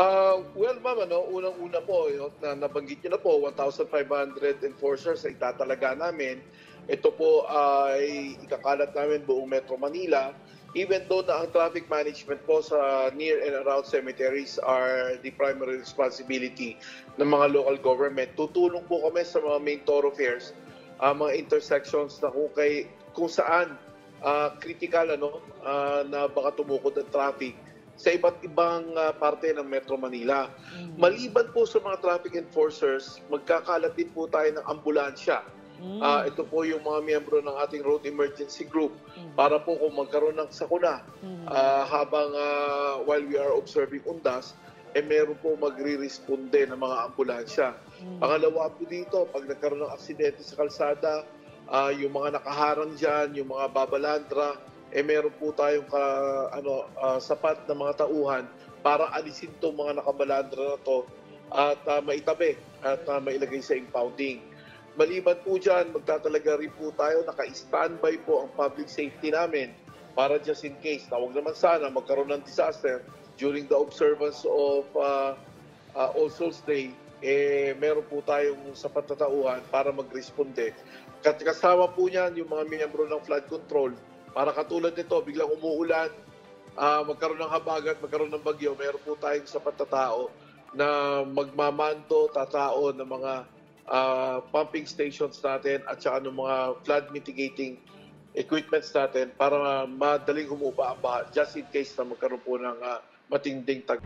Well, ma'am, unang-una po, na nabanggit niyo na po, 1,500 enforcers ay itatalaga namin. Ito po ay ikakalat namin buong Metro Manila. Even though na ang traffic management po sa near and around cemeteries are the primary responsibility ng mga local government, tutulong po kami sa mga main thoroughfares, mga intersections na kung saan critical na baka tumukod ang traffic sa iba't ibang parte ng Metro Manila. Maliban po sa mga traffic enforcers, magkakalat din po tayo ng ambulansya. Ito po yung mga miyembro ng ating road emergency group para po kung magkaroon ng sakuna habang while we are observing undas, meron po magre-responde ng mga ambulansya. Pangalawa po dito, pag nagkaroon ng aksidente sa kalsada, yung mga nakaharang dyan, yung mga babalandra, meron po tayong sapat na mga tauhan para alisin itong mga nakabalandra na to at maitabi at mailagay sa impounding. Maliban po dyan, magtatalaga rin po tayo, naka-standby po ang public safety namin para just in case na huwag naman sana magkaroon ng disaster during the observance of All Souls Day, meron po tayong sapat na tauhan para mag-responde. Kasama po niyan yung mga miyembro ng flood control para katulad nito, biglang umuulan, magkaroon ng habagat, magkaroon ng bagyo, meron po tayong sapat na tao na magmamanto, tatao ng mga pumping stations natin at saka ng mga flood mitigating equipments natin para madaling humupa ang baha just in case na magkaroon po ng matinding tag.